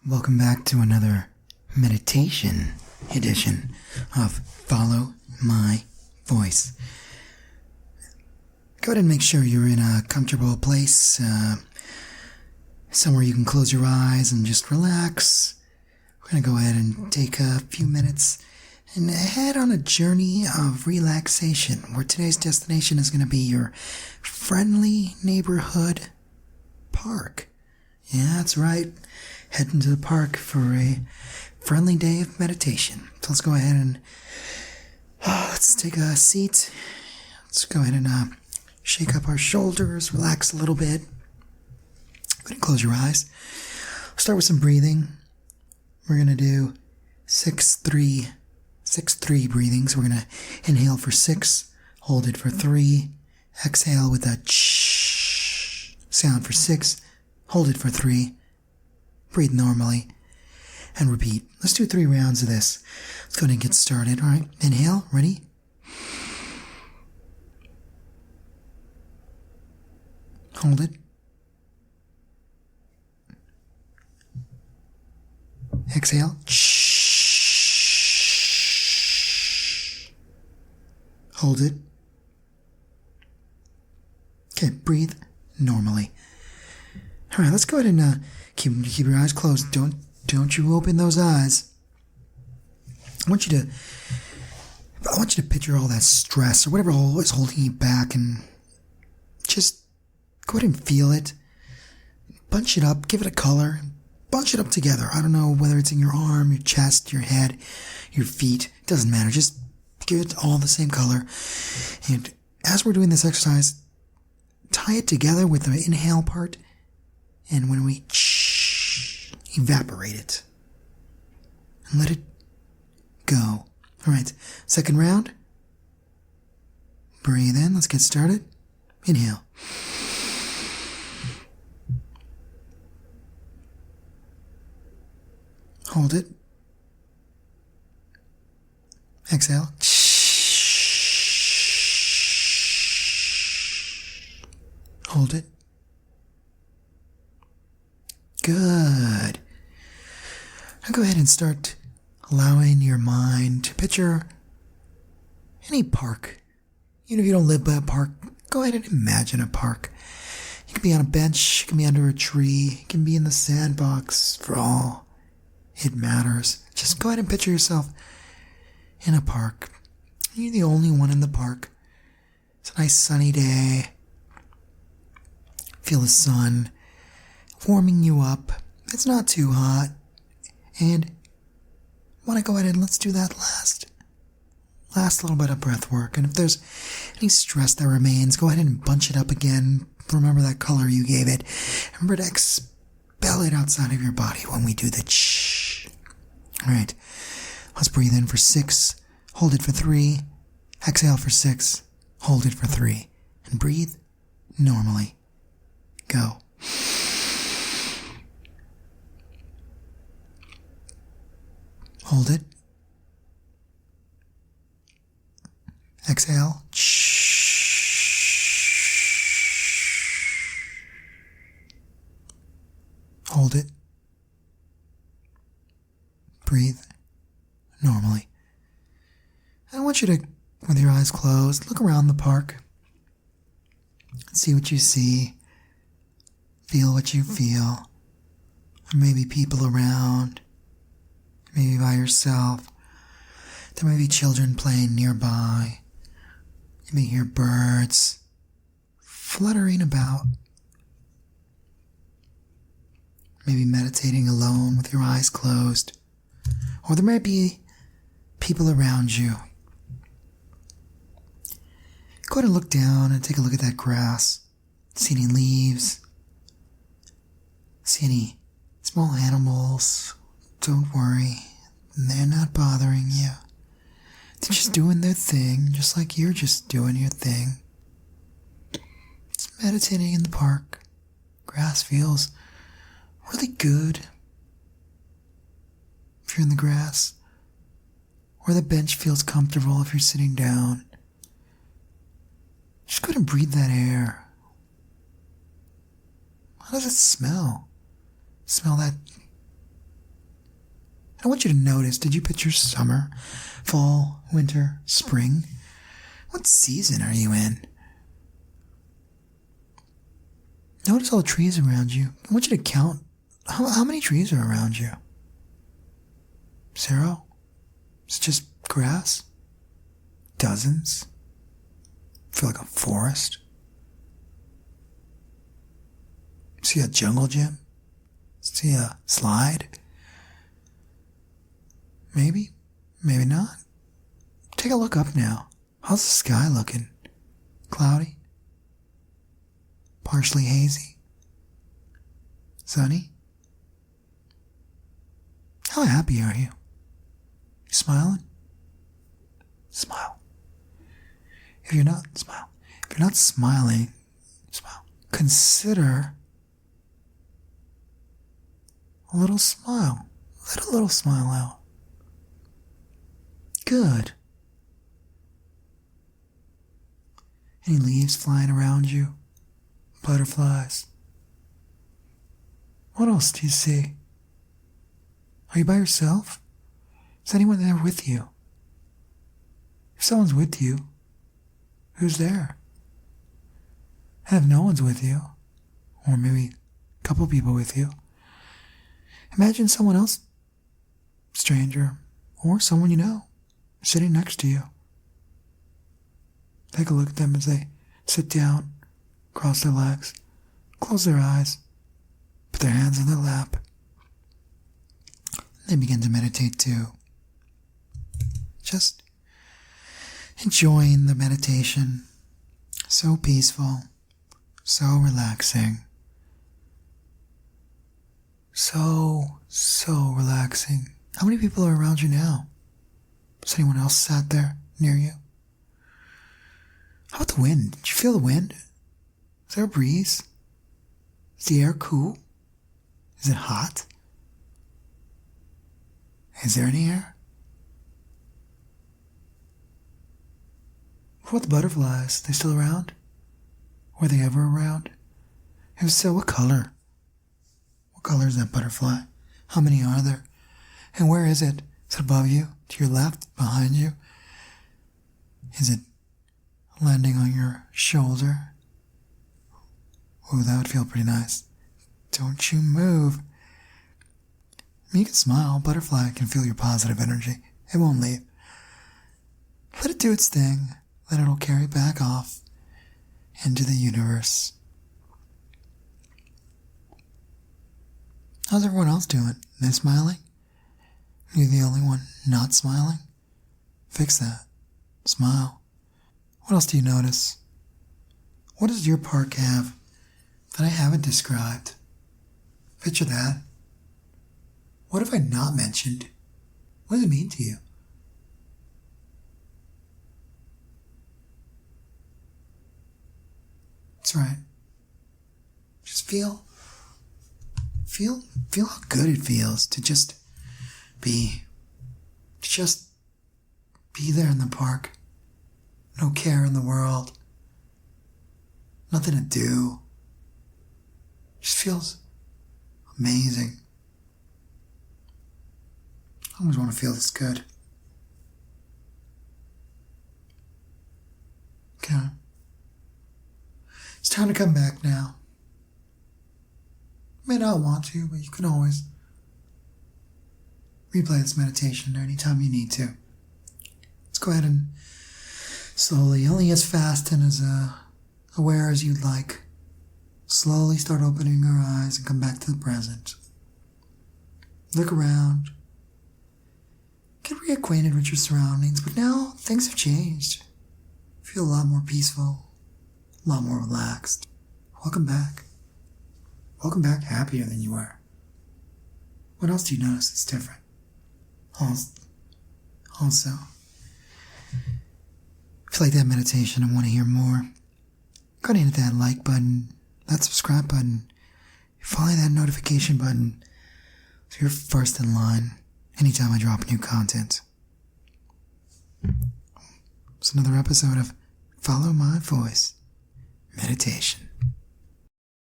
Welcome back to another meditation edition of Follow My Voice. Go ahead and make sure you're in a comfortable place, somewhere you can close your eyes and just relax. We're going to go ahead and take a few minutes and head on a journey of relaxation, where today's destination is going to be your friendly neighborhood park. Yeah, that's right. Heading to the park for a friendly day of meditation. So let's go ahead and let's take a seat. Let's go ahead and shake up our shoulders, relax a little bit. Go ahead and close your eyes. We'll start with some breathing. We're going to do 6-3 breathing. So we're going to inhale for 6, hold it for 3, exhale with a ch sound for 6, hold it for 3. Breathe normally, and repeat. Let's do 3 rounds of this. Let's go ahead and get started. All right, inhale, ready? Hold it. Exhale. Hold it. Okay, breathe normally. All right, let's go ahead and keep your eyes closed. Don't you open those eyes. I want you to picture all that stress or whatever is holding you back, and just go ahead and feel it. Bunch it up, give it a color, bunch it up together. I don't know whether it's in your arm, your chest, your head, your feet. It doesn't matter. Just give it all the same color. And as we're doing this exercise, tie it together with the inhale part. And when we evaporate it and let it go. All right, second round. Breathe in. Let's get started. Inhale. Hold it. Exhale. Hold it. Good. Now go ahead and start allowing your mind to picture any park. Even if you don't live by a park, go ahead and imagine a park. You can be on a bench, you can be under a tree, you can be in the sandbox. For all it matters, just go ahead and picture yourself in a park. You're the only one in the park. It's a nice sunny day. Feel the sun warming you up. It's not too hot. And I want to go ahead and let's do that last little bit of breath work. And if there's any stress that remains, go ahead and bunch it up again. Remember that color you gave it. Remember to expel it outside of your body when we do the ch. All right. Let's breathe in for 6. Hold it for 3. Exhale for 6. Hold it for 3. And breathe normally. Go. Hold it. Exhale. Hold it. Breathe normally. I want you to, with your eyes closed, look around the park. See what you see. Feel what you feel. There may be people around. Maybe by yourself. There may be children playing nearby. You may hear birds fluttering about. Maybe meditating alone with your eyes closed. Or there may be people around you. Go ahead and look down and take a look at that grass. See any leaves? See any small animals? Don't worry, they're not bothering you. They're just doing their thing, just like you're just doing your thing. It's meditating in the park. Grass feels really good. If you're in the grass, or the bench feels comfortable if you're sitting down. Just go ahead and breathe that air. How does it smell? Smell that I want you to notice, did you picture summer, fall, winter, spring? What season are you in? Notice all the trees around you. I want you to count how many trees are around you. 0? It's just grass? Dozens? Feel like a forest? See a jungle gym? See a slide? Maybe, maybe not. Take a look up now. How's the sky looking? Cloudy? Partially hazy? Sunny? How happy are you? You smiling? Smile. If you're not, smile. If you're not smiling, smile. Consider a little smile. Let a little smile out. Good. Any leaves flying around you? Butterflies? What else do you see? Are you by yourself? Is anyone there with you? If someone's with you, who's there? And if no one's with you, or maybe a couple people with you, imagine someone else, stranger, or someone you know, sitting next to you. Take a look at them as they sit down, cross their legs, close their eyes, put their hands on their lap. They begin to meditate too. Just enjoying the meditation. So peaceful, so relaxing. So relaxing. How many people are around you now? Has anyone else sat there near you? How about the wind? Did you feel the wind? Is there a breeze? Is the air cool? Is it hot? Is there any air? What about the butterflies? They still around? Were they ever around? If so, what color? What color is that butterfly? How many are there? And where is it? Is it above you? To your left? Behind you? Is it landing on your shoulder? Oh, that would feel pretty nice. Don't you move. You can smile. Butterfly can feel your positive energy. It won't leave. Let it do its thing. Then it'll carry back off into the universe. How's everyone else doing? They smiling? You're the only one not smiling? Fix that. Smile. What else do you notice? What does your park have that I haven't described? Picture that. What have I not mentioned? What does it mean to you? That's right. Just feel how good it feels to just be there in the park. No care in the world. Nothing to do. Just feels amazing. I always want to feel this good. Okay. It's time to come back now. You may not want to, but you can always replay this meditation anytime you need to. Let's go ahead and slowly, only as fast and as aware as you'd like, slowly start opening your eyes and come back to the present. Look around. Get reacquainted with your surroundings, but now things have changed. Feel a lot more peaceful, a lot more relaxed. Welcome back. Welcome back happier than you were. What else do you notice that's different? Also, if you like that meditation and want to hear more, go ahead and hit that like button, that subscribe button, follow that notification button so you're first in line anytime I drop new content. It's another episode of Follow My Voice Meditation.